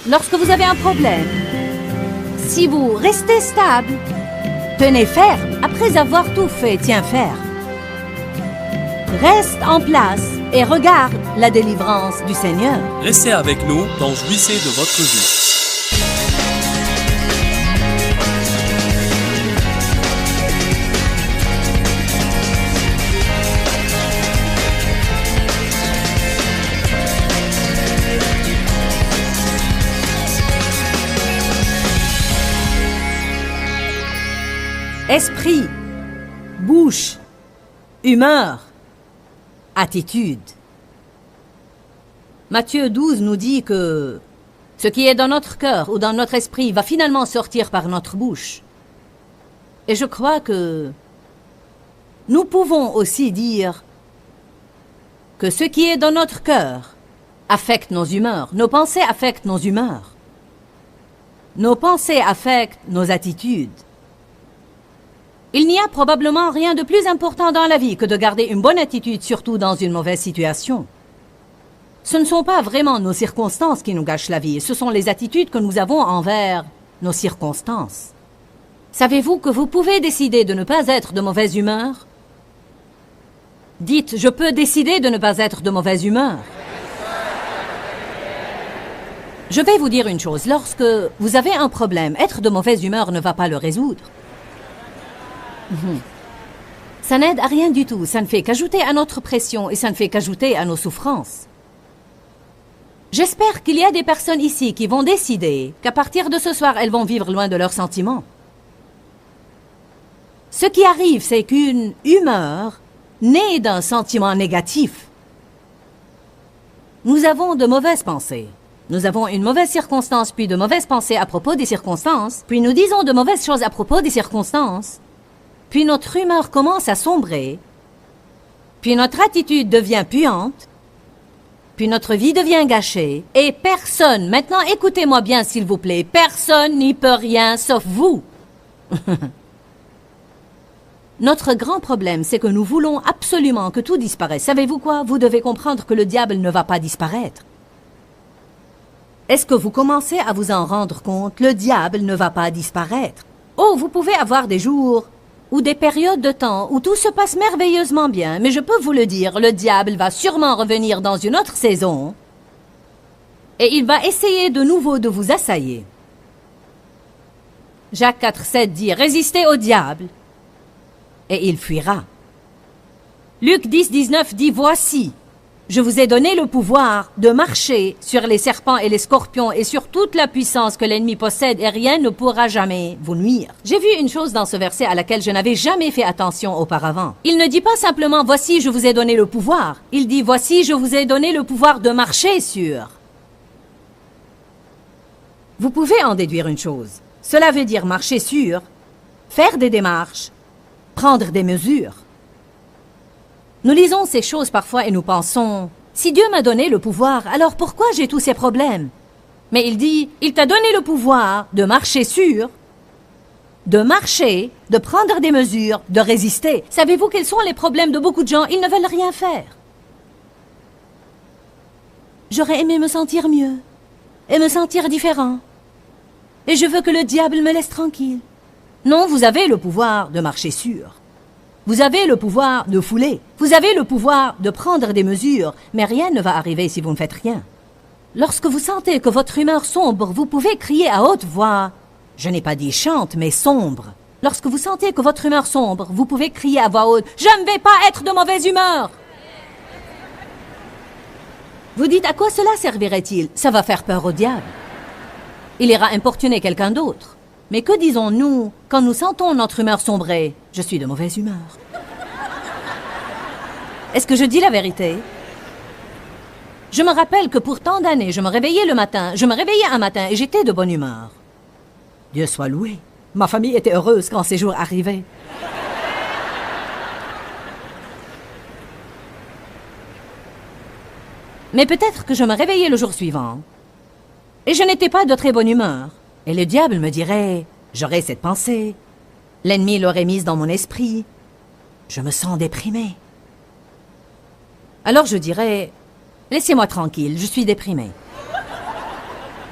lorsque vous avez un problème, si vous restez stable, tenez ferme, après avoir tout fait, tiens ferme. Reste en place et regarde la délivrance du Seigneur. Restez avec nous dans Jouissez de votre vie. Esprit, bouche, humeur, attitude. Matthieu 12 nous dit que ce qui est dans notre cœur ou dans notre esprit va finalement sortir par notre bouche. Et je crois que nous pouvons aussi dire que ce qui est dans notre cœur affecte nos humeurs. Nos pensées affectent nos humeurs. Nos pensées affectent nos attitudes. Il n'y a probablement rien de plus important dans la vie que de garder une bonne attitude, surtout dans une mauvaise situation. Ce ne sont pas vraiment nos circonstances qui nous gâchent la vie, ce sont les attitudes que nous avons envers nos circonstances. Savez-vous que vous pouvez décider de ne pas être de mauvaise humeur? Dites, je peux décider de ne pas être de mauvaise humeur. Je vais vous dire une chose, lorsque vous avez un problème, être de mauvaise humeur ne va pas le résoudre. Ça n'aide à rien du tout, ça ne fait qu'ajouter à notre pression et ça ne fait qu'ajouter à nos souffrances. J'espère qu'il y a des personnes ici qui vont décider qu'à partir de ce soir, elles vont vivre loin de leurs sentiments. Ce qui arrive, c'est qu'une humeur naît d'un sentiment négatif. Nous avons de mauvaises pensées. Nous avons une mauvaise circonstance, puis de mauvaises pensées à propos des circonstances, puis nous disons de mauvaises choses à propos des circonstances. Puis notre humeur commence à sombrer, puis notre attitude devient puante, puis notre vie devient gâchée, et personne, maintenant écoutez-moi bien s'il vous plaît, personne n'y peut rien sauf vous. Notre grand problème, c'est que nous voulons absolument que tout disparaisse. Savez-vous quoi? Vous devez comprendre que le diable ne va pas disparaître. Est-ce que vous commencez à vous en rendre compte? Le diable ne va pas disparaître. Oh, vous pouvez avoir des jours ou des périodes de temps où tout se passe merveilleusement bien, mais je peux vous le dire, le diable va sûrement revenir dans une autre saison et il va essayer de nouveau de vous assailler. Jacques 4,7 dit « Résistez au diable et il fuira ». Luc 10,19 dit « Voici, je vous ai donné le pouvoir de marcher sur les serpents et les scorpions et sur toute la puissance que l'ennemi possède et rien ne pourra jamais vous nuire. » J'ai vu une chose dans ce verset à laquelle je n'avais jamais fait attention auparavant. Il ne dit pas simplement « Voici, je vous ai donné le pouvoir ». Il dit « Voici, je vous ai donné le pouvoir de marcher sur ». Vous pouvez en déduire une chose. Cela veut dire marcher sur, faire des démarches, prendre des mesures. Nous lisons ces choses parfois et nous pensons, si Dieu m'a donné le pouvoir, alors pourquoi j'ai tous ces problèmes? Mais il dit, il t'a donné le pouvoir de marcher sur, de marcher, de prendre des mesures, de résister. Savez-vous quels sont les problèmes de beaucoup de gens? Ils ne veulent rien faire. J'aurais aimé me sentir mieux et me sentir différent. Et je veux que le diable me laisse tranquille. Non, vous avez le pouvoir de marcher sur. Vous avez le pouvoir de fouler. Vous avez le pouvoir de prendre des mesures, mais rien ne va arriver si vous ne faites rien. Lorsque vous sentez que votre humeur sombre, vous pouvez crier à haute voix. Je n'ai pas dit chante, mais sombre. Lorsque vous sentez que votre humeur sombre, vous pouvez crier à voix haute. Je ne vais pas être de mauvaise humeur. Vous dites, à quoi cela servirait-il? Ça va faire peur au diable. Il ira importuner quelqu'un d'autre. Mais que disons-nous quand nous sentons notre humeur sombrer? Je suis de mauvaise humeur. Est-ce que je dis la vérité? Je me rappelle que pour tant d'années, je me réveillais un matin et j'étais de bonne humeur. Dieu soit loué. Ma famille était heureuse quand ces jours arrivaient. Mais peut-être que je me réveillais le jour suivant et je n'étais pas de très bonne humeur. Et le diable me dirait, j'aurais cette pensée. L'ennemi l'aurait mise dans mon esprit. Je me sens déprimé. Alors je dirais, laissez-moi tranquille, je suis déprimé.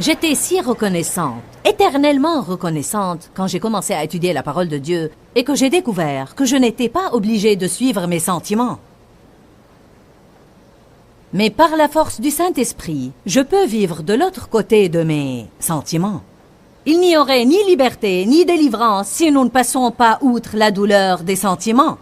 J'étais si reconnaissante, éternellement reconnaissante, quand j'ai commencé à étudier la parole de Dieu et que j'ai découvert que je n'étais pas obligée de suivre mes sentiments. Mais par la force du Saint-Esprit, je peux vivre de l'autre côté de mes sentiments. Il n'y aurait ni liberté ni délivrance si nous ne passons pas outre la douleur des sentiments.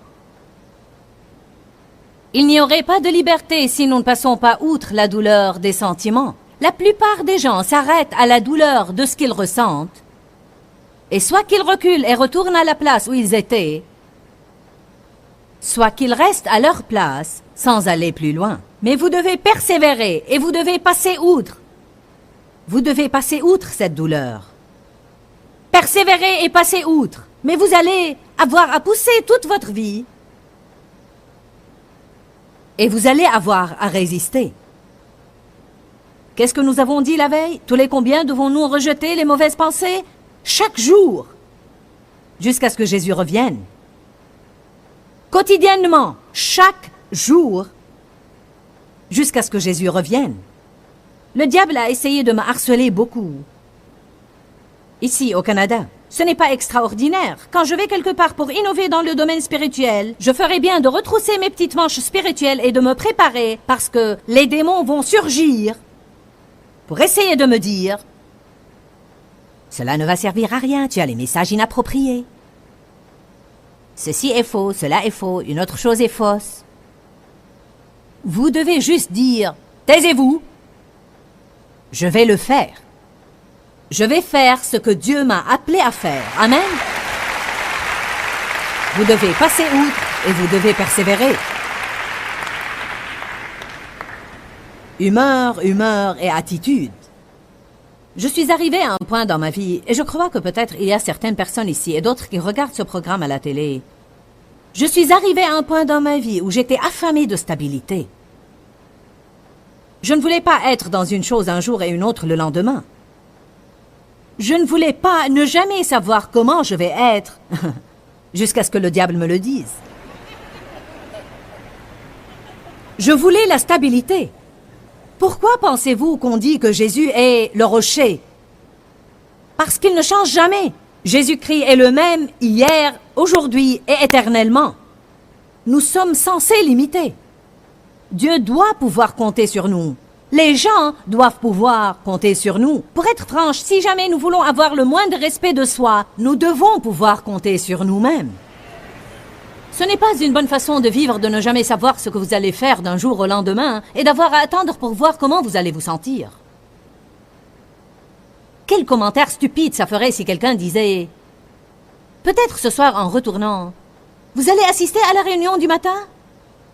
Il n'y aurait pas de liberté si nous ne passons pas outre la douleur des sentiments. La plupart des gens s'arrêtent à la douleur de ce qu'ils ressentent, et soit qu'ils reculent et retournent à la place où ils étaient, soit qu'ils restent à leur place sans aller plus loin. Mais vous devez persévérer et vous devez passer outre. Vous devez passer outre cette douleur. Persévérer et passer outre. Mais vous allez avoir à pousser toute votre vie. Et vous allez avoir à résister. Qu'est-ce que nous avons dit la veille? Tous les combien devons-nous rejeter les mauvaises pensées? Chaque jour, jusqu'à ce que Jésus revienne. Quotidiennement, chaque jour, jusqu'à ce que Jésus revienne. Le diable a essayé de me harceler beaucoup. Ici, au Canada. Ce n'est pas extraordinaire. Quand je vais quelque part pour innover dans le domaine spirituel, je ferai bien de retrousser mes petites manches spirituelles et de me préparer parce que les démons vont surgir pour essayer de me dire « Cela ne va servir à rien, tu as les messages inappropriés. Ceci est faux, cela est faux, une autre chose est fausse. » Vous devez juste dire « Taisez-vous, je vais le faire. Je vais faire ce que Dieu m'a appelé à faire. » Amen. Vous devez passer outre et vous devez persévérer. Humeur, humeur et attitude. Je suis arrivée à un point dans ma vie, et je crois que peut-être il y a certaines personnes ici et d'autres qui regardent ce programme à la télé. Je suis arrivée à un point dans ma vie où j'étais affamée de stabilité. Je ne voulais pas être dans une chose un jour et une autre le lendemain. Je ne voulais pas ne jamais savoir comment je vais être, jusqu'à ce que le diable me le dise. Je voulais la stabilité. Pourquoi pensez-vous qu'on dit que Jésus est le rocher? Parce qu'il ne change jamais. Jésus-Christ est le même hier, aujourd'hui et éternellement. Nous sommes censés l'imiter. Dieu doit pouvoir compter sur nous. Les gens doivent pouvoir compter sur nous. Pour être franche, si jamais nous voulons avoir le moindre respect de soi, nous devons pouvoir compter sur nous-mêmes. Ce n'est pas une bonne façon de vivre de ne jamais savoir ce que vous allez faire d'un jour au lendemain et d'avoir à attendre pour voir comment vous allez vous sentir. Quel commentaire stupide ça ferait si quelqu'un disait « Peut-être ce soir en retournant, vous allez assister à la réunion du matin?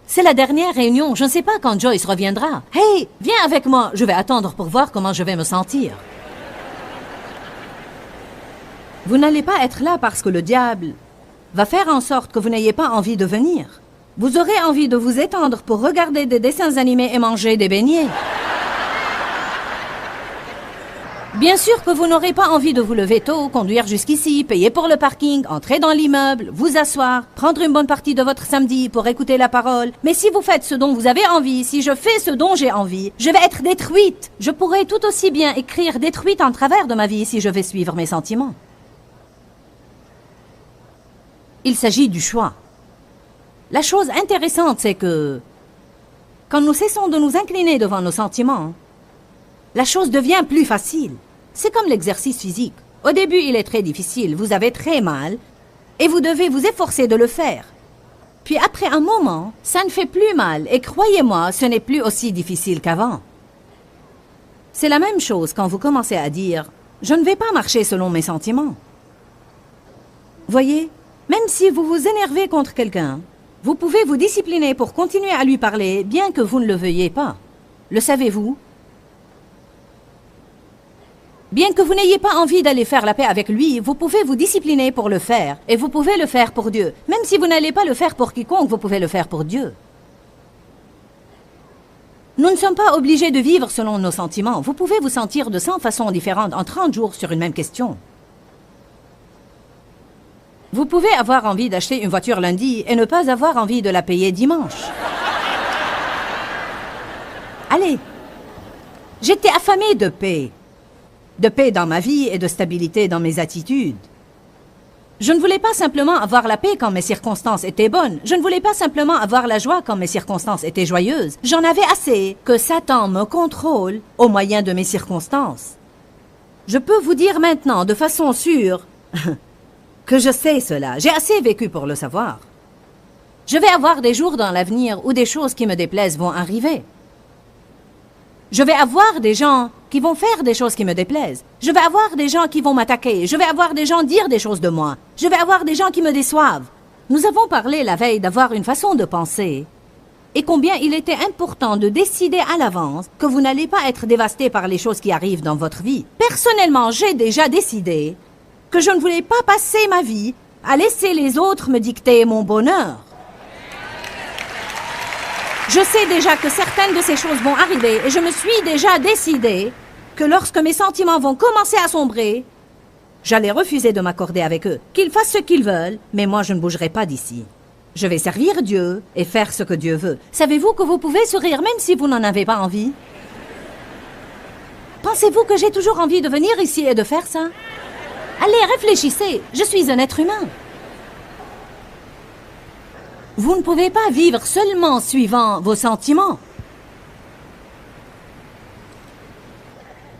C'est la dernière réunion, je ne sais pas quand Joyce reviendra. Hey, viens avec moi, je vais attendre pour voir comment je vais me sentir. » Vous n'allez pas être là parce que le diable va faire en sorte que vous n'ayez pas envie de venir. Vous aurez envie de vous étendre pour regarder des dessins animés et manger des beignets. Bien sûr que vous n'aurez pas envie de vous lever tôt, conduire jusqu'ici, payer pour le parking, entrer dans l'immeuble, vous asseoir, prendre une bonne partie de votre samedi pour écouter la parole. Mais si vous faites ce dont vous avez envie, si je fais ce dont j'ai envie, je vais être détruite. Je pourrais tout aussi bien écrire détruite en travers de ma vie si je vais suivre mes sentiments. Il s'agit du choix. La chose intéressante, c'est que quand nous cessons de nous incliner devant nos sentiments, la chose devient plus facile. C'est comme l'exercice physique. Au début, il est très difficile, vous avez très mal, et vous devez vous efforcer de le faire. Puis après un moment, ça ne fait plus mal, et croyez-moi, ce n'est plus aussi difficile qu'avant. C'est la même chose quand vous commencez à dire « Je ne vais pas marcher selon mes sentiments ». Voyez, même si vous vous énervez contre quelqu'un, vous pouvez vous discipliner pour continuer à lui parler, bien que vous ne le veuillez pas. Le savez-vous? Bien que vous n'ayez pas envie d'aller faire la paix avec lui, vous pouvez vous discipliner pour le faire. Et vous pouvez le faire pour Dieu. Même si vous n'allez pas le faire pour quiconque, vous pouvez le faire pour Dieu. Nous ne sommes pas obligés de vivre selon nos sentiments. Vous pouvez vous sentir de 100 façons différentes en 30 jours sur une même question. Vous pouvez avoir envie d'acheter une voiture lundi et ne pas avoir envie de la payer dimanche. Allez, j'étais affamée de paix. de paix dans ma vie et de stabilité dans mes attitudes. Je ne voulais pas simplement avoir la paix quand mes circonstances étaient bonnes. Je ne voulais pas simplement avoir la joie quand mes circonstances étaient joyeuses. J'en avais assez que Satan me contrôle au moyen de mes circonstances. Je peux vous dire maintenant de façon sûre que je sais cela. J'ai assez vécu pour le savoir. Je vais avoir des jours dans l'avenir où des choses qui me déplaisent vont arriver. Je vais avoir des gens qui vont faire des choses qui me déplaisent. Je vais avoir des gens qui vont m'attaquer. Je vais avoir des gens dire des choses de moi. Je vais avoir des gens qui me déçoivent. Nous avons parlé la veille d'avoir une façon de penser et combien il était important de décider à l'avance que vous n'allez pas être dévasté par les choses qui arrivent dans votre vie. Personnellement, j'ai déjà décidé que je ne voulais pas passer ma vie à laisser les autres me dicter mon bonheur. Je sais déjà que certaines de ces choses vont arriver et je me suis déjà décidé que lorsque mes sentiments vont commencer à sombrer, j'allais refuser de m'accorder avec eux. Qu'ils fassent ce qu'ils veulent, mais moi je ne bougerai pas d'ici. Je vais servir Dieu et faire ce que Dieu veut. Savez-vous que vous pouvez sourire même si vous n'en avez pas envie? Pensez-vous que j'ai toujours envie de venir ici et de faire ça? Allez, réfléchissez, je suis un être humain. Vous ne pouvez pas vivre seulement suivant vos sentiments.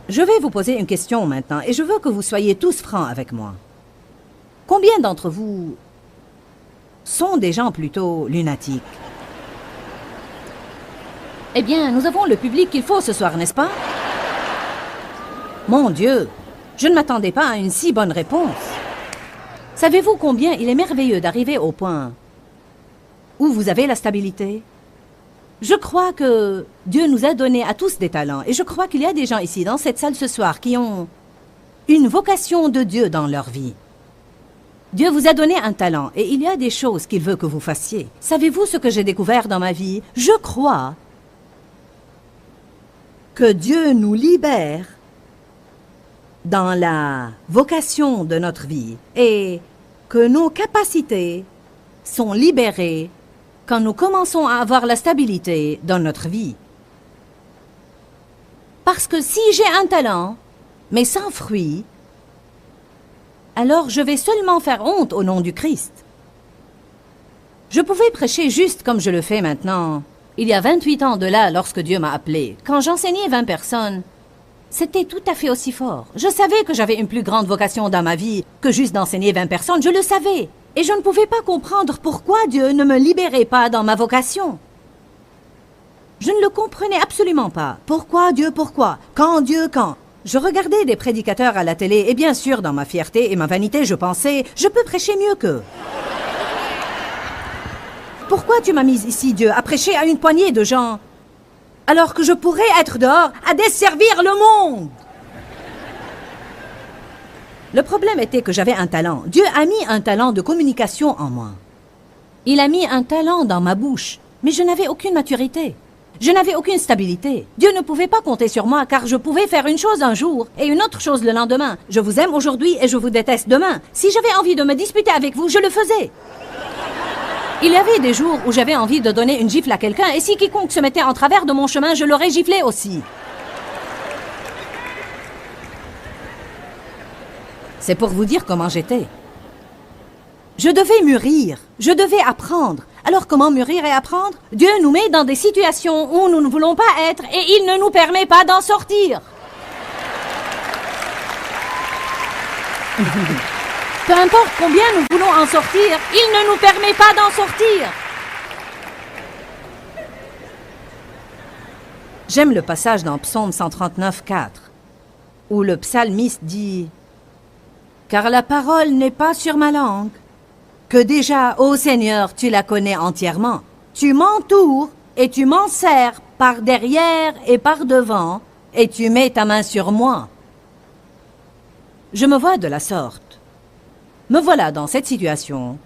Je vais vous poser une question maintenant et je veux que vous soyez tous francs avec moi. Combien d'entre vous sont des gens plutôt lunatiques? Eh bien, nous avons le public qu'il faut ce soir, n'est-ce pas? Mon Dieu, je ne m'attendais pas à une si bonne réponse. Savez-vous combien il est merveilleux d'arriver au point où vous avez la stabilité? Je crois que Dieu nous a donné à tous des talents et je crois qu'il y a des gens ici dans cette salle ce soir qui ont une vocation de Dieu dans leur vie. Dieu vous a donné un talent et il y a des choses qu'il veut que vous fassiez. Savez-vous ce que j'ai découvert dans ma vie? Je crois que Dieu nous libère dans la vocation de notre vie et que nos capacités sont libérées quand nous commençons à avoir la stabilité dans notre vie. Parce que si j'ai un talent, mais sans fruit, alors je vais seulement faire honte au nom du Christ. Je pouvais prêcher juste comme je le fais maintenant. Il y a 28 ans de là, lorsque Dieu m'a appelé, quand j'enseignais 20 personnes, c'était tout à fait aussi fort. Je savais que j'avais une plus grande vocation dans ma vie que juste d'enseigner 20 personnes, je le savais. Et je ne pouvais pas comprendre pourquoi Dieu ne me libérait pas dans ma vocation. Je ne le comprenais absolument pas. Pourquoi Dieu, pourquoi? Quand Dieu, quand? Je regardais des prédicateurs à la télé et bien sûr, dans ma fierté et ma vanité, je pensais, je peux prêcher mieux qu'eux. Pourquoi tu m'as mise ici, Dieu, à prêcher à une poignée de gens, alors que je pourrais être dehors à desservir le monde? Le problème était que j'avais un talent. Dieu a mis un talent de communication en moi. Il a mis un talent dans ma bouche, mais je n'avais aucune maturité. Je n'avais aucune stabilité. Dieu ne pouvait pas compter sur moi car je pouvais faire une chose un jour et une autre chose le lendemain. Je vous aime aujourd'hui et je vous déteste demain. Si j'avais envie de me disputer avec vous, je le faisais. Il y avait des jours où j'avais envie de donner une gifle à quelqu'un et si quiconque se mettait en travers de mon chemin, je l'aurais giflé aussi. C'est pour vous dire comment j'étais. Je devais mûrir, je devais apprendre. Alors comment mûrir et apprendre? Dieu nous met dans des situations où nous ne voulons pas être et il ne nous permet pas d'en sortir. Peu importe combien nous voulons en sortir, il ne nous permet pas d'en sortir. J'aime le passage dans Psaume 139, 4, où le psalmiste dit « Car la parole n'est pas sur ma langue, que déjà, ô Seigneur, tu la connais entièrement. Tu m'entoures et tu m'enserres par derrière et par devant, et tu mets ta main sur moi. » Je me vois de la sorte. Me voilà dans cette situation.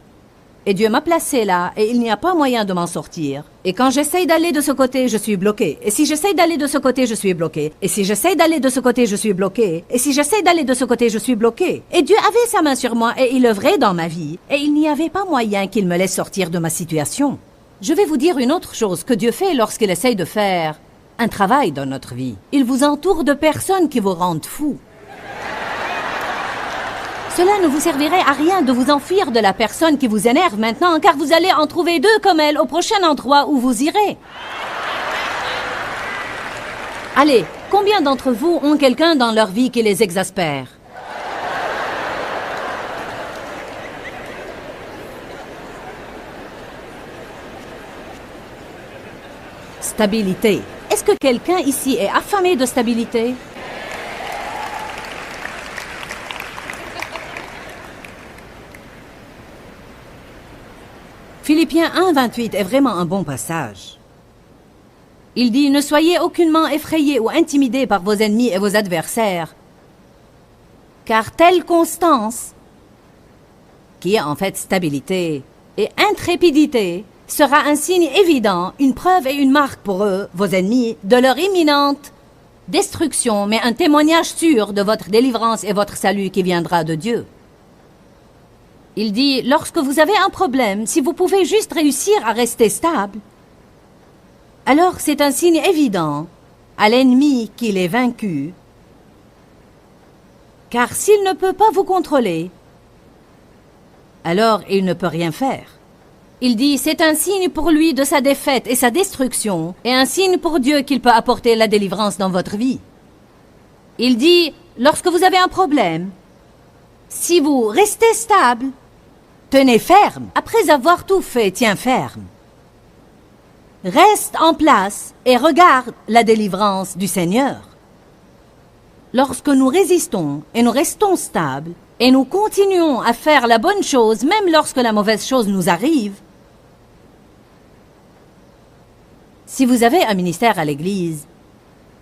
Et Dieu m'a placé là, et il n'y a pas moyen de m'en sortir. Et quand j'essaye d'aller de ce côté, je suis bloqué. Et si j'essaye d'aller de ce côté, je suis bloqué. Et si j'essaye d'aller de ce côté, je suis bloqué. Et si j'essaye d'aller de ce côté, je suis bloqué. Et Dieu avait sa main sur moi, et il œuvrait dans ma vie. Et il n'y avait pas moyen qu'il me laisse sortir de ma situation. Je vais vous dire une autre chose que Dieu fait lorsqu'il essaye de faire un travail dans notre vie. Il vous entoure de personnes qui vous rendent fous. Cela ne vous servirait à rien de vous enfuir de la personne qui vous énerve maintenant, car vous allez en trouver deux comme elle au prochain endroit où vous irez. Allez, combien d'entre vous ont quelqu'un dans leur vie qui les exaspère? Stabilité. Est-ce que quelqu'un ici est affamé de stabilité? Philippiens 1:28 est vraiment un bon passage. Il dit « Ne soyez aucunement effrayés ou intimidés par vos ennemis et vos adversaires, car telle constance, qui est en fait stabilité, et intrépidité, sera un signe évident, une preuve et une marque pour eux, vos ennemis, de leur imminente destruction, mais un témoignage sûr de votre délivrance et votre salut qui viendra de Dieu. » Il dit, lorsque vous avez un problème, si vous pouvez juste réussir à rester stable, alors c'est un signe évident à l'ennemi qu'il est vaincu, car s'il ne peut pas vous contrôler, alors il ne peut rien faire. Il dit, c'est un signe pour lui de sa défaite et sa destruction, et un signe pour Dieu qu'il peut apporter la délivrance dans votre vie. Il dit, lorsque vous avez un problème, si vous restez stable, tenez ferme. Après avoir tout fait, tiens ferme. Reste en place et regarde la délivrance du Seigneur. Lorsque nous résistons et nous restons stables et nous continuons à faire la bonne chose, même lorsque la mauvaise chose nous arrive, si vous avez un ministère à l'Église,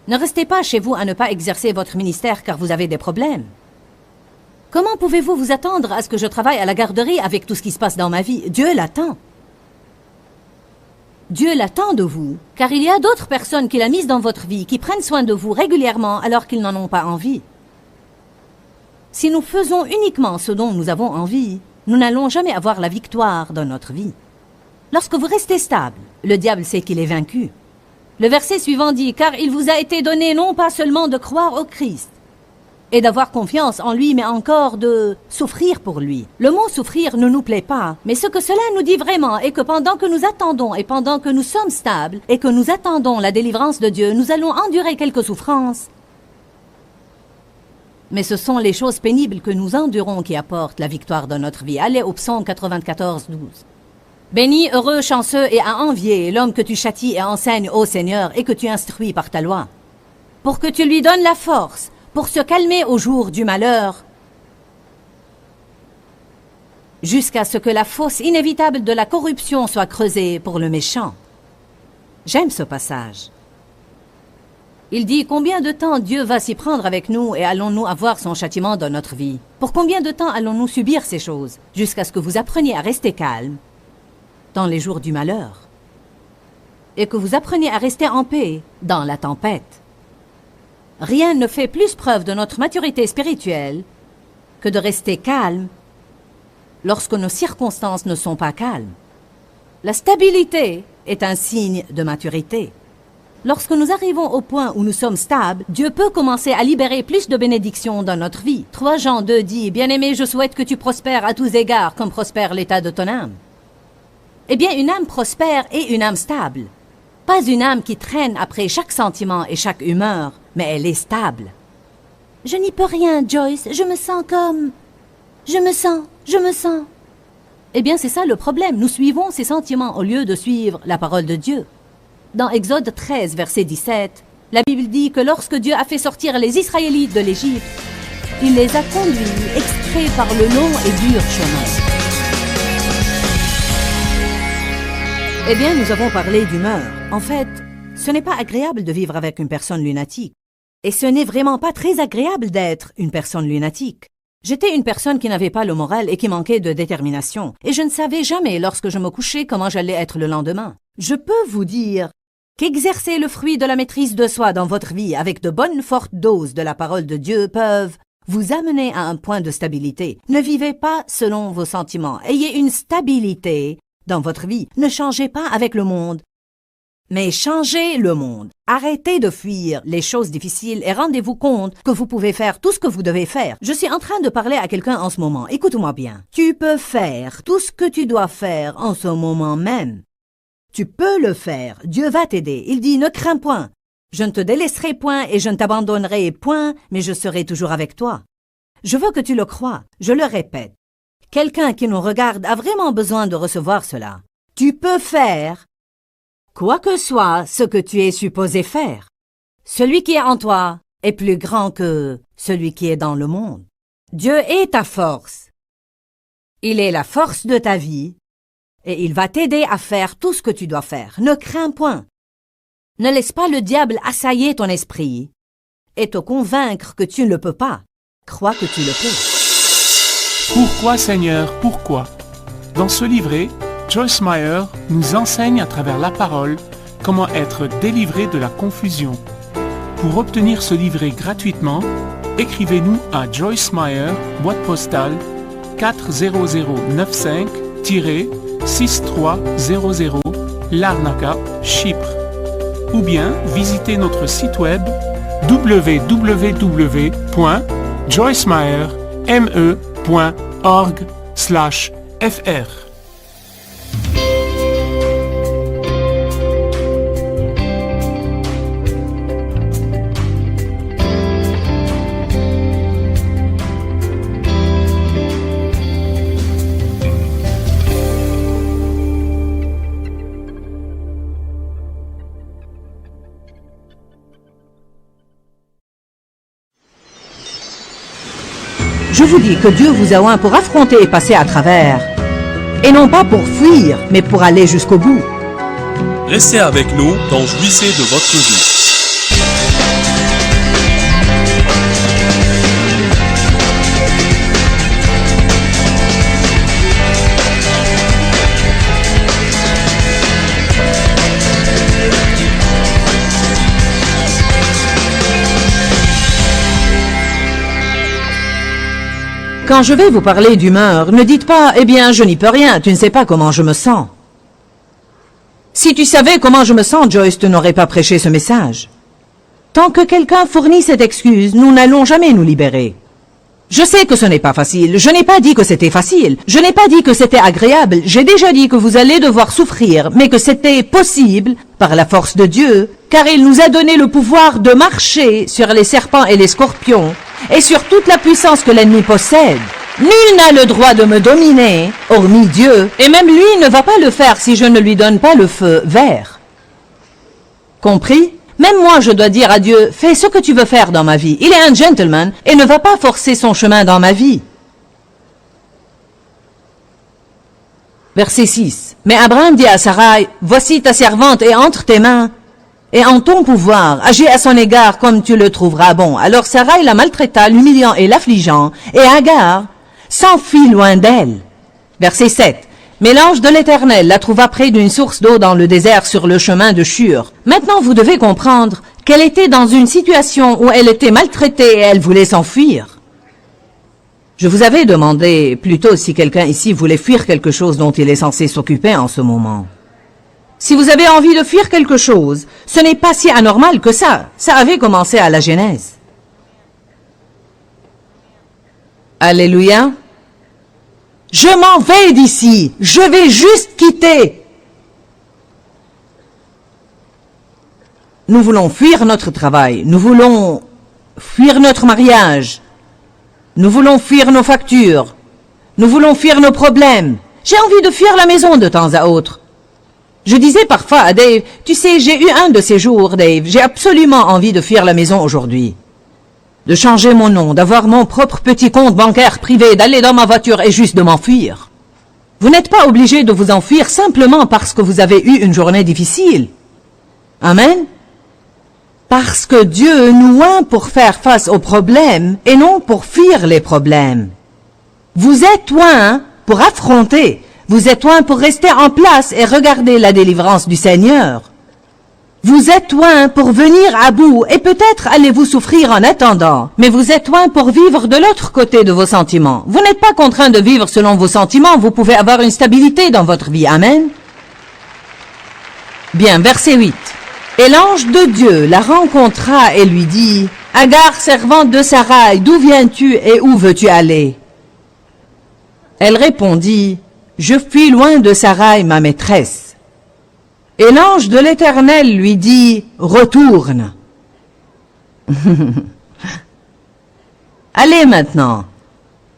ne restez pas chez vous à ne pas exercer votre ministère car vous avez des problèmes. Comment pouvez-vous vous attendre à ce que je travaille à la garderie avec tout ce qui se passe dans ma vie? Dieu l'attend. Dieu l'attend de vous, car il y a d'autres personnes qu'il a mises dans votre vie qui prennent soin de vous régulièrement alors qu'ils n'en ont pas envie. Si nous faisons uniquement ce dont nous avons envie, nous n'allons jamais avoir la victoire dans notre vie. Lorsque vous restez stable, le diable sait qu'il est vaincu. Le verset suivant dit, « Car il vous a été donné non pas seulement de croire au Christ, et d'avoir confiance en lui, mais encore de souffrir pour lui. » Le mot « souffrir » ne nous plaît pas, mais ce que cela nous dit vraiment est que pendant que nous attendons et pendant que nous sommes stables et que nous attendons la délivrance de Dieu, nous allons endurer quelques souffrances. Mais ce sont les choses pénibles que nous endurons qui apportent la victoire dans notre vie. Allez au psaume 94, 12. Béni, heureux, chanceux et à envier l'homme que tu châties et enseignes, ô Seigneur, et que tu instruis par ta loi, pour que tu lui donnes la force pour se calmer au jour du malheur, jusqu'à ce que la fosse inévitable de la corruption soit creusée pour le méchant. J'aime ce passage. Il dit, combien de temps Dieu va s'y prendre avec nous et allons-nous avoir son châtiment dans notre vie? Pour combien de temps allons-nous subir ces choses? Jusqu'à ce que vous appreniez à rester calme dans les jours du malheur et que vous appreniez à rester en paix dans la tempête. Rien ne fait plus preuve de notre maturité spirituelle que de rester calme lorsque nos circonstances ne sont pas calmes. La stabilité est un signe de maturité. Lorsque nous arrivons au point où nous sommes stables, Dieu peut commencer à libérer plus de bénédictions dans notre vie. 3 Jean 2 dit, « Bien-aimé, je souhaite que tu prospères à tous égards comme prospère l'état de ton âme. » Eh bien, une âme prospère est une âme stable. Pas une âme qui traîne après chaque sentiment et chaque humeur, mais elle est stable. « Je n'y peux rien, Joyce, je me sens comme... Je me sens... » Eh bien, c'est ça le problème. Nous suivons ces sentiments au lieu de suivre la parole de Dieu. Dans Exode 13, verset 17, la Bible dit que lorsque Dieu a fait sortir les Israélites de l'Égypte, il les a conduits extraits par le long et dur chemin. Eh bien, nous avons parlé d'humeur. En fait, ce n'est pas agréable de vivre avec une personne lunatique. Et ce n'est vraiment pas très agréable d'être une personne lunatique. J'étais une personne qui n'avait pas le moral et qui manquait de détermination. Et je ne savais jamais, lorsque je me couchais, comment j'allais être le lendemain. Je peux vous dire qu'exercer le fruit de la maîtrise de soi dans votre vie avec de bonnes fortes doses de la parole de Dieu peuvent vous amener à un point de stabilité. Ne vivez pas selon vos sentiments. Ayez une stabilité dans votre vie. Ne changez pas avec le monde. Mais changez le monde. Arrêtez de fuir les choses difficiles et rendez-vous compte que vous pouvez faire tout ce que vous devez faire. Je suis en train de parler à quelqu'un en ce moment. Écoute-moi bien. Tu peux faire tout ce que tu dois faire en ce moment même. Tu peux le faire. Dieu va t'aider. Il dit, ne crains point. Je ne te délaisserai point et je ne t'abandonnerai point, mais je serai toujours avec toi. Je veux que tu le crois. Je le répète. Quelqu'un qui nous regarde a vraiment besoin de recevoir cela. Tu peux faire quoi que soit ce que tu es supposé faire. Celui qui est en toi est plus grand que celui qui est dans le monde. Dieu est ta force. Il est la force de ta vie et il va t'aider à faire tout ce que tu dois faire. Ne crains point. Ne laisse pas le diable assailler ton esprit et te convaincre que tu ne le peux pas. Crois que tu le peux. Pourquoi, Seigneur, pourquoi? Dans ce livret, Joyce Meyer nous enseigne à travers la parole comment être délivré de la confusion. Pour obtenir ce livret gratuitement, écrivez-nous à Joyce Meyer, boîte postale 40095-6300, Larnaca, Chypre. Ou bien visitez notre site web www.joycemeyer.org/fr. Je vous dis que Dieu vous a oint pour affronter et passer à travers. Et non pas pour fuir, mais pour aller jusqu'au bout. Restez avec nous dans Jouissez de votre vie. Quand je vais vous parler d'humeur, ne dites pas « Eh bien, je n'y peux rien, tu ne sais pas comment je me sens ». Si tu savais comment je me sens, Joyce, tu n'aurais pas prêché ce message. Tant que quelqu'un fournit cette excuse, nous n'allons jamais nous libérer. Je sais que ce n'est pas facile, je n'ai pas dit que c'était facile, je n'ai pas dit que c'était agréable, j'ai déjà dit que vous allez devoir souffrir, mais que c'était possible par la force de Dieu, car il nous a donné le pouvoir de marcher sur les serpents et les scorpions, et sur toute la puissance que l'ennemi possède. Nul n'a le droit de me dominer, hormis Dieu, et même lui ne va pas le faire si je ne lui donne pas le feu vert. Compris? Même moi, je dois dire à Dieu, fais ce que tu veux faire dans ma vie. Il est un gentleman et ne va pas forcer son chemin dans ma vie. Verset 6. Mais Abraham dit à Sarai, voici ta servante est entre tes mains et en ton pouvoir. Agis à son égard comme tu le trouveras bon. Alors Sarai la maltraita, l'humiliant et l'affligeant, et Agar s'enfuit loin d'elle. Verset 7. Mais l'ange de l'Éternel la trouva près d'une source d'eau dans le désert sur le chemin de Shur. Maintenant, vous devez comprendre qu'elle était dans une situation où elle était maltraitée et elle voulait s'enfuir. Je vous avais demandé plutôt si quelqu'un ici voulait fuir quelque chose dont il est censé s'occuper en ce moment. Si vous avez envie de fuir quelque chose, ce n'est pas si anormal que ça. Ça avait commencé à la Genèse. Alléluia. Je m'en vais d'ici. Je vais juste quitter. Nous voulons fuir notre travail. Nous voulons fuir notre mariage. Nous voulons fuir nos factures. Nous voulons fuir nos problèmes. J'ai envie de fuir la maison de temps à autre. Je disais parfois à Dave, tu sais, j'ai eu un de ces jours, Dave. J'ai absolument envie de fuir la maison aujourd'hui. De changer mon nom, d'avoir mon propre petit compte bancaire privé, d'aller dans ma voiture et juste de m'enfuir. Vous n'êtes pas obligé de vous enfuir simplement parce que vous avez eu une journée difficile. Amen. Parce que Dieu nous oint pour faire face aux problèmes et non pour fuir les problèmes. Vous êtes oint pour affronter. Vous êtes oint pour rester en place et regarder la délivrance du Seigneur. Vous êtes oint pour venir à bout et peut-être allez-vous souffrir en attendant, mais vous êtes oint pour vivre de l'autre côté de vos sentiments. Vous n'êtes pas contraint de vivre selon vos sentiments, vous pouvez avoir une stabilité dans votre vie. Amen. Bien, verset 8. Et l'ange de Dieu la rencontra et lui dit, « Agar, servante de Sarai, d'où viens-tu et où veux-tu aller ?» Elle répondit, « Je fuis loin de Sarai, ma maîtresse. » Et l'ange de l'Éternel lui dit, « Retourne. » Allez maintenant.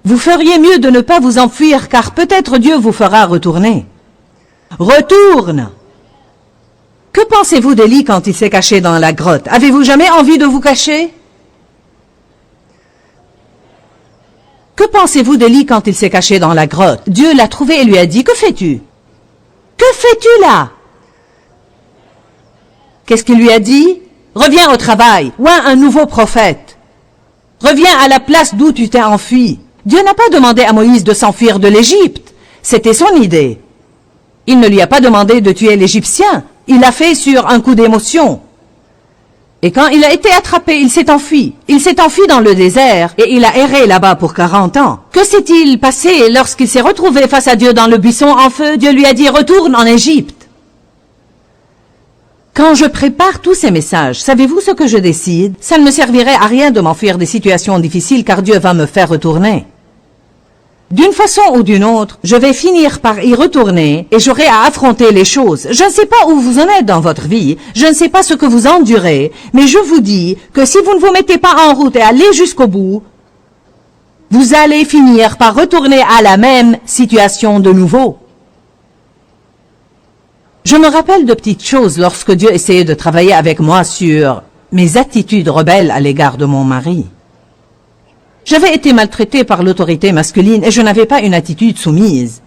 Vous feriez mieux de ne pas vous enfuir, car peut-être Dieu vous fera retourner. Retourne. Que pensez-vous d'Élie quand il s'est caché dans la grotte? Avez-vous jamais envie de vous cacher? Que pensez-vous d'Élie quand il s'est caché dans la grotte? Dieu l'a trouvé et lui a dit, « Que fais-tu? Que fais-tu là? » Qu'est-ce qu'il lui a dit? « Reviens au travail, oins un nouveau prophète. Reviens à la place d'où tu t'es enfui. » Dieu n'a pas demandé à Moïse de s'enfuir de l'Égypte. C'était son idée. Il ne lui a pas demandé de tuer l'Égyptien. Il l'a fait sur un coup d'émotion. Et quand il a été attrapé, il s'est enfui. Il s'est enfui dans le désert et il a erré là-bas pour 40 ans. Que s'est-il passé lorsqu'il s'est retrouvé face à Dieu dans le buisson en feu? Dieu lui a dit, retourne en Égypte. Quand je prépare tous ces messages, savez-vous ce que je décide? Ça ne me servirait à rien de m'enfuir des situations difficiles car Dieu va me faire retourner. D'une façon ou d'une autre, je vais finir par y retourner et j'aurai à affronter les choses. Je ne sais pas où vous en êtes dans votre vie, je ne sais pas ce que vous endurez, mais je vous dis que si vous ne vous mettez pas en route et allez jusqu'au bout, vous allez finir par retourner à la même situation de nouveau. Je me rappelle de petites choses lorsque Dieu essayait de travailler avec moi sur mes attitudes rebelles à l'égard de mon mari. J'avais été maltraitée par l'autorité masculine et je n'avais pas une attitude soumise.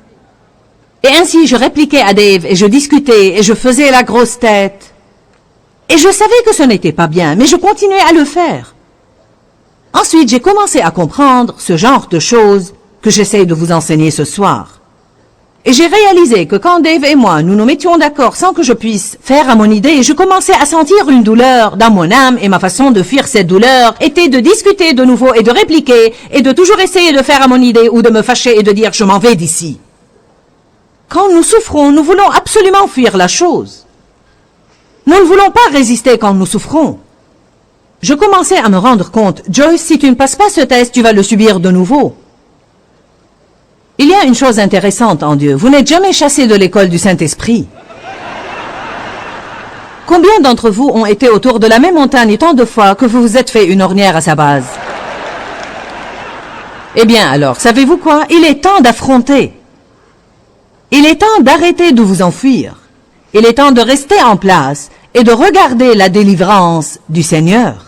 Et ainsi, je répliquais à Dave et je discutais et je faisais la grosse tête. Et je savais que ce n'était pas bien, mais je continuais à le faire. Ensuite, j'ai commencé à comprendre ce genre de choses que j'essaie de vous enseigner ce soir. Et j'ai réalisé que quand Dave et moi, nous nous mettions d'accord sans que je puisse faire à mon idée, je commençais à sentir une douleur dans mon âme et ma façon de fuir cette douleur était de discuter de nouveau et de répliquer et de toujours essayer de faire à mon idée ou de me fâcher et de dire je m'en vais d'ici. Quand nous souffrons, nous voulons absolument fuir la chose. Nous ne voulons pas résister quand nous souffrons. Je commençais à me rendre compte, Joyce, si tu ne passes pas ce test, tu vas le subir de nouveau. Il y a une chose intéressante en Dieu. Vous n'êtes jamais chassé de l'école du Saint-Esprit. Combien d'entre vous ont été autour de la même montagne tant de fois que vous vous êtes fait une ornière à sa base? Eh bien alors, savez-vous quoi? Il est temps d'affronter. Il est temps d'arrêter de vous enfuir. Il est temps de rester en place et de regarder la délivrance du Seigneur.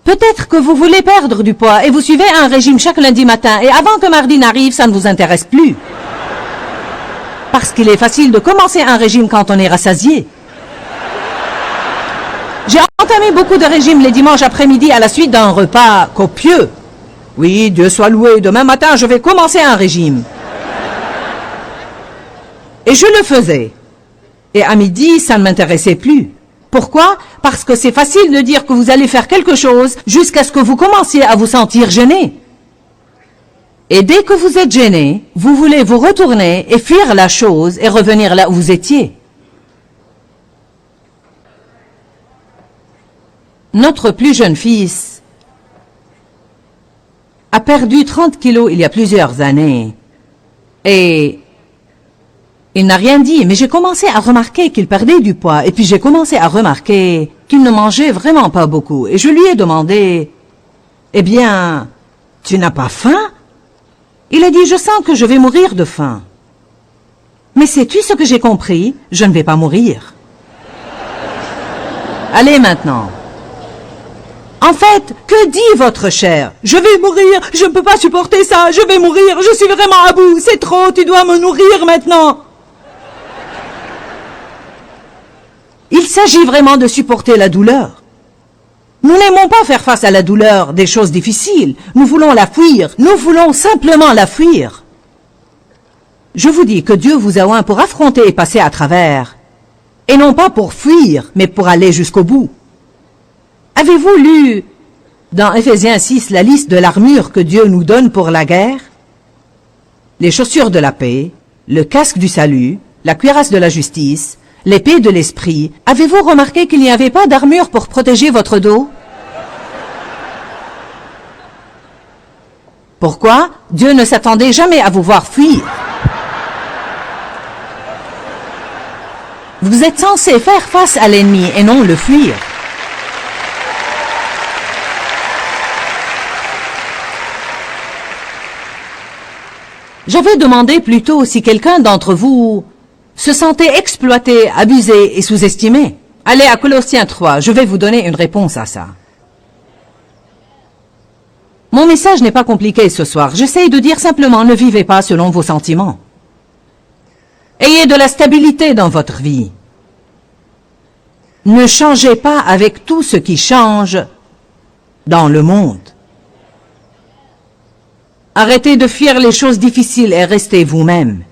Peut-être que vous voulez perdre du poids et vous suivez un régime chaque lundi matin et avant que mardi n'arrive, ça ne vous intéresse plus. Parce qu'il est facile de commencer un régime quand on est rassasié. J'ai entamé beaucoup de régimes les dimanches après-midi à la suite d'un repas copieux. Oui, Dieu soit loué, demain matin je vais commencer un régime. Et je le faisais. Et à midi, ça ne m'intéressait plus. Pourquoi? Parce que c'est facile de dire que vous allez faire quelque chose jusqu'à ce que vous commenciez à vous sentir gêné. Et dès que vous êtes gêné, vous voulez vous retourner et fuir la chose et revenir là où vous étiez. Notre plus jeune fils a perdu 30 kilos il y a plusieurs années. Et il n'a rien dit, mais j'ai commencé à remarquer qu'il perdait du poids. Et puis j'ai commencé à remarquer qu'il ne mangeait vraiment pas beaucoup. Et je lui ai demandé, « Eh bien, tu n'as pas faim ?» Il a dit, « Je sens que je vais mourir de faim. » Mais sais-tu ce que j'ai compris? Je ne vais pas mourir. Allez maintenant. En fait, que dit votre chair? Je vais mourir, je ne peux pas supporter ça, je vais mourir, je suis vraiment à bout, c'est trop, tu dois me nourrir maintenant. Il s'agit vraiment de supporter la douleur. Nous n'aimons pas faire face à la douleur des choses difficiles. Nous voulons la fuir. Nous voulons simplement la fuir. Je vous dis que Dieu vous a oint pour affronter et passer à travers. Et non pas pour fuir, mais pour aller jusqu'au bout. Avez-vous lu dans Éphésiens 6 la liste de l'armure que Dieu nous donne pour la guerre? Les chaussures de la paix, le casque du salut, la cuirasse de la justice, l'épée de l'esprit, avez-vous remarqué qu'il n'y avait pas d'armure pour protéger votre dos? Pourquoi? Dieu ne s'attendait jamais à vous voir fuir. Vous êtes censé faire face à l'ennemi et non le fuir. J'avais demandé plutôt si quelqu'un d'entre vous se sentait exploité, abusé et sous-estimé. Allez à Colossiens 3, je vais vous donner une réponse à ça. Mon message n'est pas compliqué ce soir. J'essaye de dire simplement, ne vivez pas selon vos sentiments. Ayez de la stabilité dans votre vie. Ne changez pas avec tout ce qui change dans le monde. Arrêtez de fuir les choses difficiles et restez vous-même.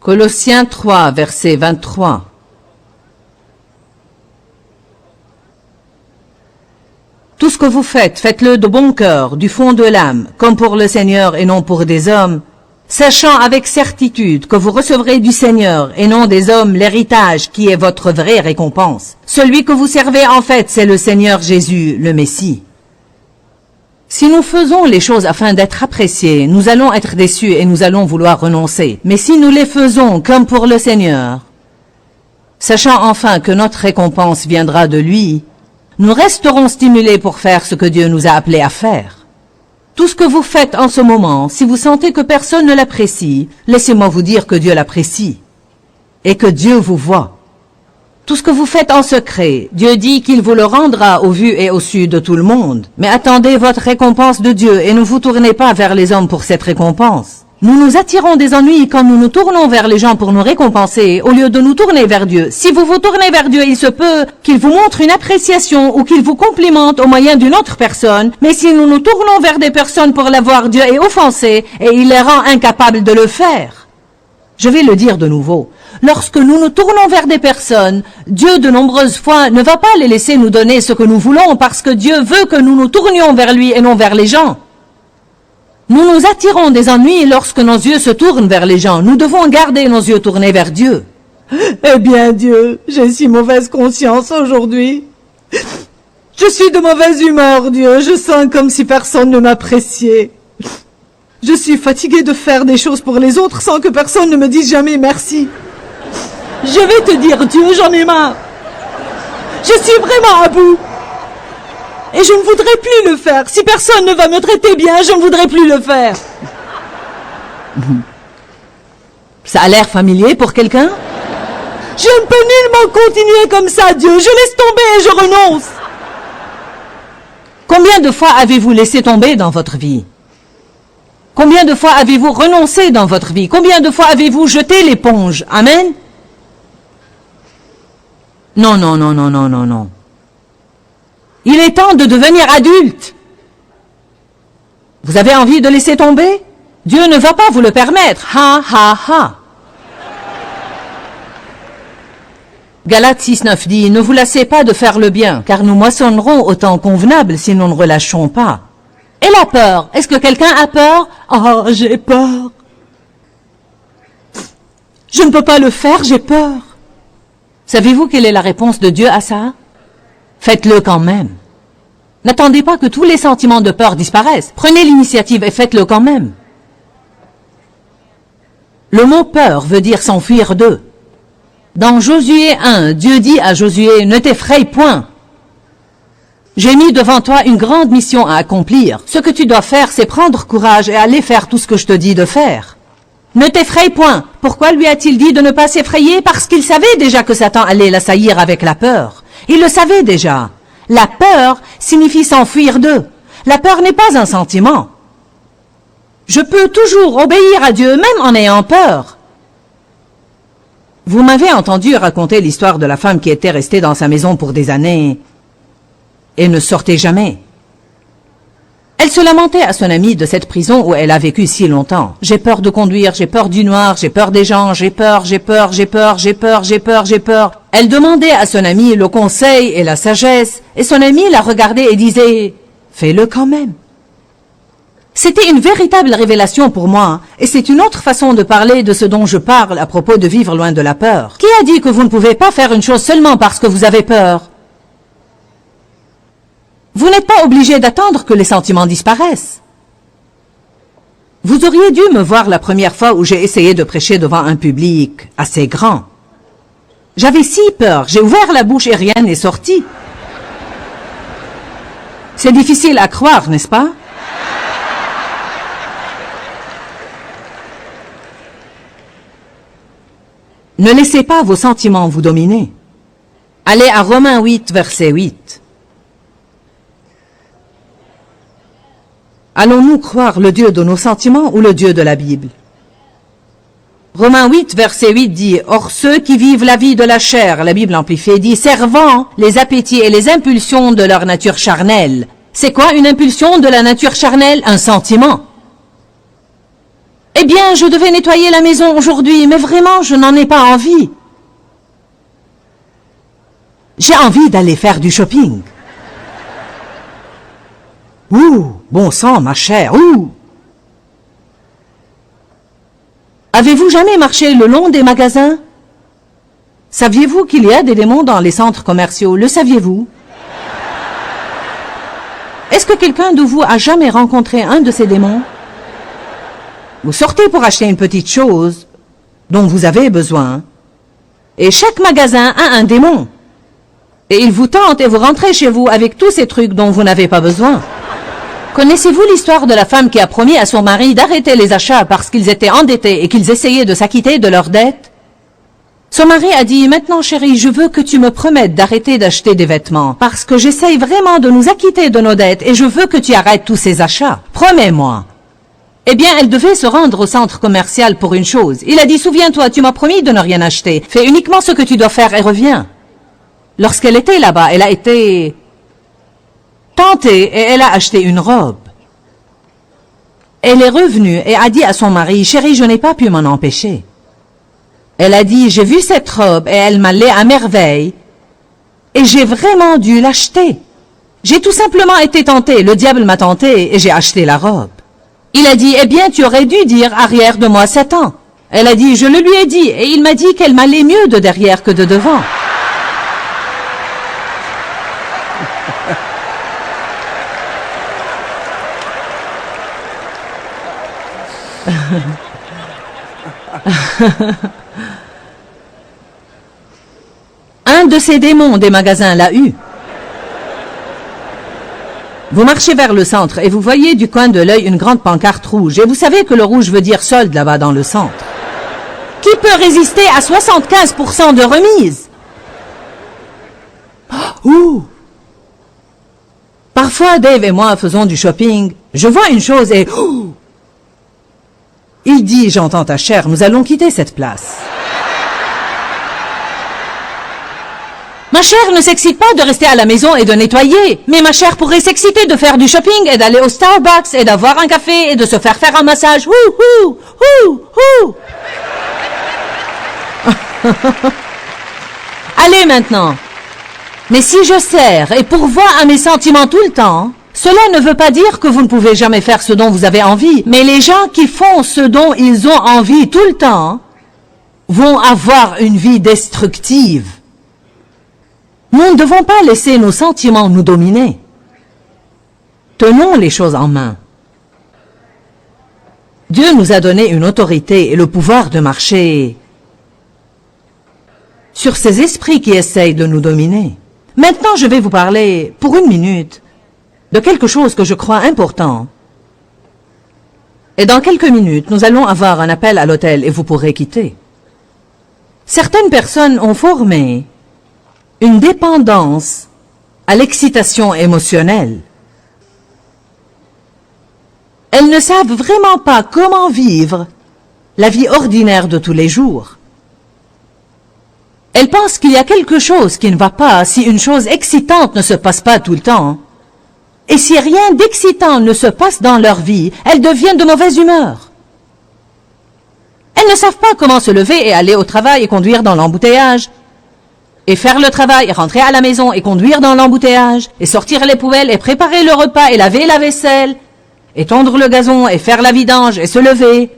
Colossiens 3, verset 23. Tout ce que vous faites, faites-le de bon cœur, du fond de l'âme, comme pour le Seigneur et non pour des hommes, sachant avec certitude que vous recevrez du Seigneur et non des hommes l'héritage qui est votre vraie récompense. Celui que vous servez en fait, c'est le Seigneur Jésus, le Messie. Si nous faisons les choses afin d'être appréciés, nous allons être déçus et nous allons vouloir renoncer. Mais si nous les faisons comme pour le Seigneur, sachant enfin que notre récompense viendra de lui, nous resterons stimulés pour faire ce que Dieu nous a appelés à faire. Tout ce que vous faites en ce moment, si vous sentez que personne ne l'apprécie, laissez-moi vous dire que Dieu l'apprécie et que Dieu vous voit. Tout ce que vous faites en secret, Dieu dit qu'il vous le rendra au vu et au su de tout le monde. Mais attendez votre récompense de Dieu et ne vous tournez pas vers les hommes pour cette récompense. Nous nous attirons des ennuis quand nous nous tournons vers les gens pour nous récompenser, au lieu de nous tourner vers Dieu. Si vous vous tournez vers Dieu, il se peut qu'il vous montre une appréciation ou qu'il vous complimente au moyen d'une autre personne. Mais si nous nous tournons vers des personnes pour l'avoir, Dieu est offensé et il les rend incapables de le faire. Je vais le dire de nouveau. Lorsque nous nous tournons vers des personnes, Dieu de nombreuses fois ne va pas les laisser nous donner ce que nous voulons parce que Dieu veut que nous nous tournions vers lui et non vers les gens. Nous nous attirons des ennuis lorsque nos yeux se tournent vers les gens. Nous devons garder nos yeux tournés vers Dieu. Eh bien, Dieu, j'ai si mauvaise conscience aujourd'hui. Je suis de mauvaise humeur, Dieu. Je sens comme si personne ne m'appréciait. Je suis fatiguée de faire des choses pour les autres sans que personne ne me dise jamais merci. Je vais te dire, Dieu, j'en ai marre. Je suis vraiment à bout. Et je ne voudrais plus le faire. Si personne ne va me traiter bien, je ne voudrais plus le faire. Ça a l'air familier pour quelqu'un? Je ne peux nullement continuer comme ça, Dieu. Je laisse tomber et je renonce. Combien de fois avez-vous laissé tomber dans votre vie? Combien de fois avez-vous renoncé dans votre vie? Combien de fois avez-vous jeté l'éponge? Amen? Non, non, non, non, non, non, non. Il est temps de devenir adulte. Vous avez envie de laisser tomber? Dieu ne va pas vous le permettre. Ha, ha, ha. Galates 6.9 dit, ne vous lassez pas de faire le bien, car nous moissonnerons au temps convenable si nous ne relâchons pas. Et la peur? Est-ce que quelqu'un a peur? Oh, j'ai peur. Je ne peux pas le faire, j'ai peur. Savez-vous quelle est la réponse de Dieu à ça? Faites-le quand même. N'attendez pas que tous les sentiments de peur disparaissent. Prenez l'initiative et faites-le quand même. Le mot peur veut dire s'enfuir d'eux. Dans Josué 1, Dieu dit à Josué, ne t'effraie point. J'ai mis devant toi une grande mission à accomplir. Ce que tu dois faire, c'est prendre courage et aller faire tout ce que je te dis de faire. Ne t'effraie point. Pourquoi lui a-t-il dit de ne pas s'effrayer? Parce qu'il savait déjà que Satan allait l'assaillir avec la peur. Il le savait déjà. La peur signifie s'enfuir d'eux. La peur n'est pas un sentiment. Je peux toujours obéir à Dieu, même en ayant peur. Vous m'avez entendu raconter l'histoire de la femme qui était restée dans sa maison pour des années et ne sortait jamais. Elle se lamentait à son amie de cette prison où elle a vécu si longtemps. J'ai peur de conduire, j'ai peur du noir, j'ai peur des gens, j'ai peur, j'ai peur, j'ai peur, j'ai peur, j'ai peur, j'ai peur. Elle demandait à son amie le conseil et la sagesse, et son amie la regardait et disait « Fais-le quand même ». C'était une véritable révélation pour moi, et c'est une autre façon de parler de ce dont je parle à propos de vivre loin de la peur. Qui a dit que vous ne pouvez pas faire une chose seulement parce que vous avez peur? Vous n'êtes pas obligé d'attendre que les sentiments disparaissent. Vous auriez dû me voir la première fois où j'ai essayé de prêcher devant un public assez grand. J'avais si peur, j'ai ouvert la bouche et rien n'est sorti. C'est difficile à croire, n'est-ce pas? Ne laissez pas vos sentiments vous dominer. Allez à Romains 8, verset 8. Allons-nous croire le Dieu de nos sentiments ou le Dieu de la Bible? Romains 8, verset 8 dit « Or ceux qui vivent la vie de la chair, la Bible amplifiée dit, servant les appétits et les impulsions de leur nature charnelle. » C'est quoi une impulsion de la nature charnelle? Un sentiment. Eh bien, je devais nettoyer la maison aujourd'hui, mais vraiment, je n'en ai pas envie. J'ai envie d'aller faire du shopping. Ouh, bon sang, ma chère, ouh! Avez-vous jamais marché le long des magasins? Saviez-vous qu'il y a des démons dans les centres commerciaux? Le saviez-vous? Est-ce que quelqu'un de vous a jamais rencontré un de ces démons? Vous sortez pour acheter une petite chose dont vous avez besoin, et chaque magasin a un démon. Et il vous tente et vous rentrez chez vous avec tous ces trucs dont vous n'avez pas besoin. Connaissez-vous l'histoire de la femme qui a promis à son mari d'arrêter les achats parce qu'ils étaient endettés et qu'ils essayaient de s'acquitter de leurs dettes? Son mari a dit « Maintenant, chérie, je veux que tu me promettes d'arrêter d'acheter des vêtements parce que j'essaye vraiment de nous acquitter de nos dettes et je veux que tu arrêtes tous ces achats. Promets-moi. » Eh bien, elle devait se rendre au centre commercial pour une chose. Il a dit « Souviens-toi, tu m'as promis de ne rien acheter. Fais uniquement ce que tu dois faire et reviens. » Lorsqu'elle était là-bas, elle a été tentée et elle a acheté une robe. Elle est revenue et a dit à son mari « Chérie, je n'ai pas pu m'en empêcher. » Elle a dit « J'ai vu cette robe et elle m'allait à merveille et j'ai vraiment dû l'acheter. J'ai tout simplement été tentée. Le diable m'a tentée et j'ai acheté la robe. » Il a dit « Eh bien, tu aurais dû dire arrière de moi Satan. » Elle a dit « Je le lui ai dit et il m'a dit qu'elle m'allait mieux de derrière que de devant. » Un de ces démons des magasins l'a eu. Vous marchez vers le centre et vous voyez du coin de l'œil une grande pancarte rouge. Et vous savez que le rouge veut dire solde là-bas dans le centre. Qui peut résister à 75% de remise? Ouh! Parfois, Dave et moi faisons du shopping. Je vois une chose et... ouh! Il dit, j'entends ta chère, nous allons quitter cette place. Ma chère ne s'excite pas de rester à la maison et de nettoyer. Mais ma chère pourrait s'exciter de faire du shopping et d'aller au Starbucks et d'avoir un café et de se faire un massage. Ouh, ouh, ouh, ouh. Allez maintenant. Mais si je sers et pourvois à mes sentiments tout le temps, cela ne veut pas dire que vous ne pouvez jamais faire ce dont vous avez envie. Mais les gens qui font ce dont ils ont envie tout le temps vont avoir une vie destructive. Nous ne devons pas laisser nos sentiments nous dominer. Tenons les choses en main. Dieu nous a donné une autorité et le pouvoir de marcher sur ces esprits qui essayent de nous dominer. Maintenant, je vais vous parler, pour une minute, de quelque chose que je crois important. Et dans quelques minutes, nous allons avoir un appel à l'hôtel et vous pourrez quitter. Certaines personnes ont formé une dépendance à l'excitation émotionnelle. Elles ne savent vraiment pas comment vivre la vie ordinaire de tous les jours. Elles pensent qu'il y a quelque chose qui ne va pas si une chose excitante ne se passe pas tout le temps. Et si rien d'excitant ne se passe dans leur vie, elles deviennent de mauvaise humeur. Elles ne savent pas comment se lever et aller au travail et conduire dans l'embouteillage. Et faire le travail, et rentrer à la maison, et conduire dans l'embouteillage, et sortir les poubelles, et préparer le repas, et laver la vaisselle. et tondre le gazon, et faire la vidange, et se lever,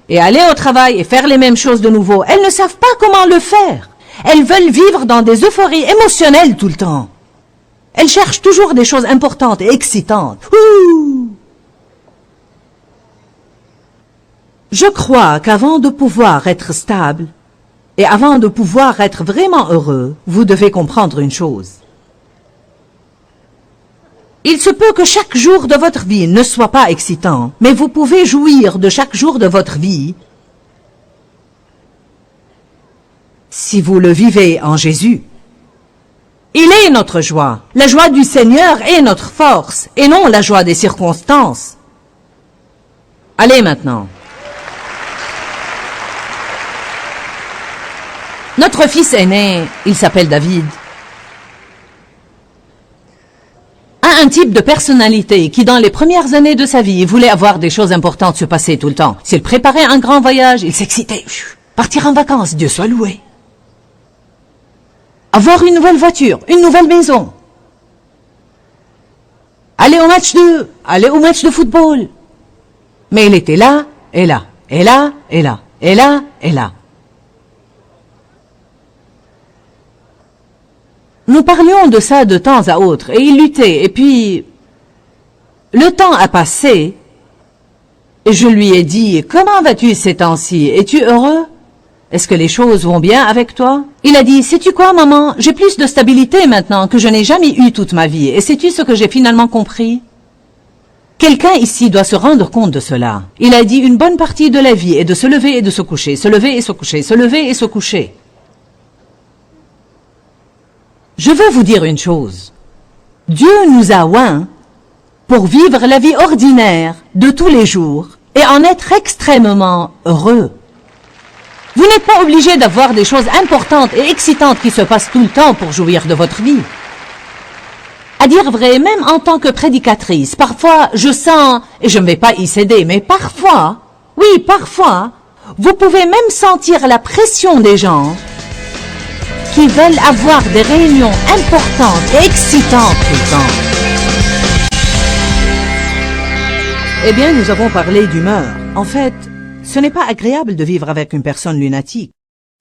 et aller au travail, et faire les mêmes choses de nouveau. Elles ne savent pas comment le faire. Elles veulent vivre dans des euphories émotionnelles tout le temps. Elles cherchent toujours des choses importantes et excitantes. Ouh! Je crois qu'avant de pouvoir être stable, et avant de pouvoir être vraiment heureux, vous devez comprendre une chose. Il se peut que chaque jour de votre vie ne soit pas excitant, mais vous pouvez jouir de chaque jour de votre vie si vous le vivez en Jésus. Il est notre joie. La joie du Seigneur est notre force, et non la joie des circonstances. Allez maintenant. Notre fils aîné, il s'appelle David, a un type de personnalité qui, dans les premières années de sa vie, voulait avoir des choses importantes se passer tout le temps. S'il préparait un grand voyage, il s'excitait. Partir en vacances, Dieu soit loué. Avoir une nouvelle voiture, une nouvelle maison. Aller au match de football. Mais il était là, et là, et là, et là, et là, et là. Nous parlions de ça de temps à autre, et il luttait, et puis... Le temps a passé, et je lui ai dit, « Comment vas-tu ces temps-ci? Es-tu heureux? Est-ce que les choses vont bien avec toi? » Il a dit, « Sais-tu quoi, maman? J'ai plus de stabilité maintenant que je n'ai jamais eu toute ma vie, et sais-tu ce que j'ai finalement compris? » Quelqu'un ici doit se rendre compte de cela. Il a dit, une bonne partie de la vie est de se lever et de se coucher, se lever et se coucher, se lever et se coucher. Je veux vous dire une chose. Dieu nous a oints pour vivre la vie ordinaire de tous les jours et en être extrêmement heureux. Vous n'êtes pas obligé d'avoir des choses importantes et excitantes qui se passent tout le temps pour jouir de votre vie. À dire vrai, même en tant que prédicatrice, parfois je sens, et je ne vais pas y céder, mais parfois, oui, parfois, vous pouvez même sentir la pression des gens qui veulent avoir des réunions importantes et excitantes tout le temps. Eh bien, nous avons parlé d'humeur. En fait, ce n'est pas agréable de vivre avec une personne lunatique.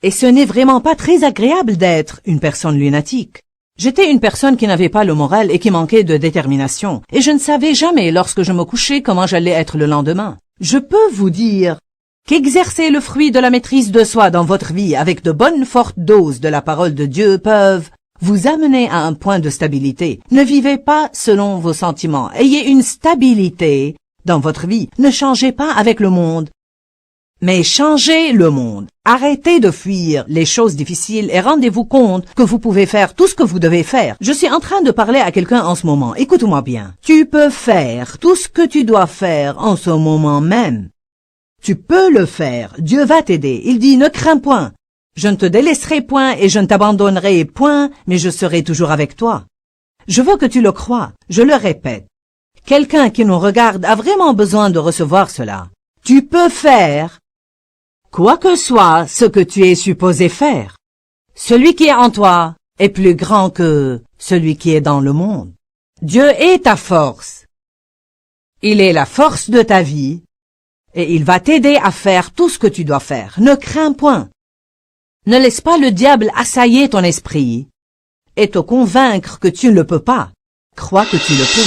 Et ce n'est vraiment pas très agréable d'être une personne lunatique. J'étais une personne qui n'avait pas le moral et qui manquait de détermination. Et je ne savais jamais, lorsque je me couchais, comment j'allais être le lendemain. Je peux vous dire qu'exercer le fruit de la maîtrise de soi dans votre vie avec de bonnes fortes doses de la parole de Dieu peuvent vous amener à un point de stabilité. Ne vivez pas selon vos sentiments. Ayez une stabilité dans votre vie. Ne changez pas avec le monde, mais changez le monde. Arrêtez de fuir les choses difficiles et rendez-vous compte que vous pouvez faire tout ce que vous devez faire. Je suis en train de parler à quelqu'un en ce moment. Écoute-moi bien. Tu peux faire tout ce que tu dois faire en ce moment même. Tu peux le faire. Dieu va t'aider. Il dit, ne crains point. Je ne te délaisserai point et je ne t'abandonnerai point, mais je serai toujours avec toi. Je veux que tu le crois. Je le répète. Quelqu'un qui nous regarde a vraiment besoin de recevoir cela. Tu peux faire quoi que soit ce que tu es supposé faire. Celui qui est en toi est plus grand que celui qui est dans le monde. Dieu est ta force. Il est la force de ta vie. Et il va t'aider à faire tout ce que tu dois faire. Ne crains point. Ne laisse pas le diable assailler ton esprit et te convaincre que tu ne le peux pas. Crois que tu le peux.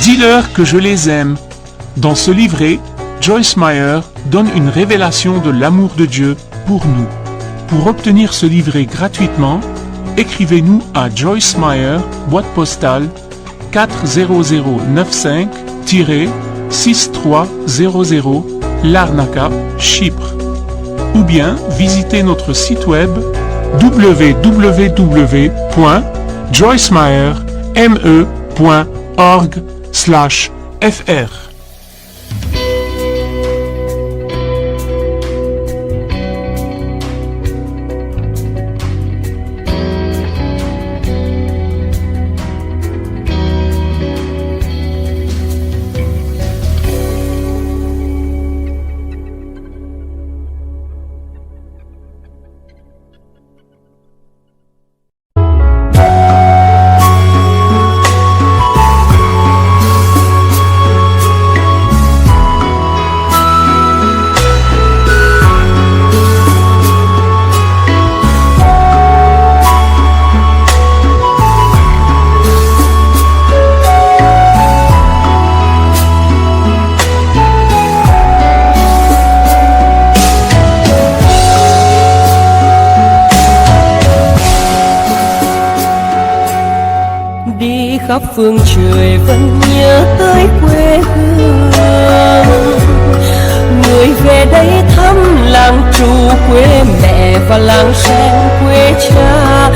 Dis-leur que je les aime. Dans ce livret, Joyce Meyer donne une révélation de l'amour de Dieu pour nous. Pour obtenir ce livret gratuitement, écrivez-nous à Joyce Meyer, boîte postale 40095-6300 Larnaca, Chypre. Ou bien visitez notre site web www.joycemeyer.org/fr. khắp phương trời vẫn nhớ tới quê hương. Người về đây thăm làng Trù quê mẹ và làng Sen quê cha,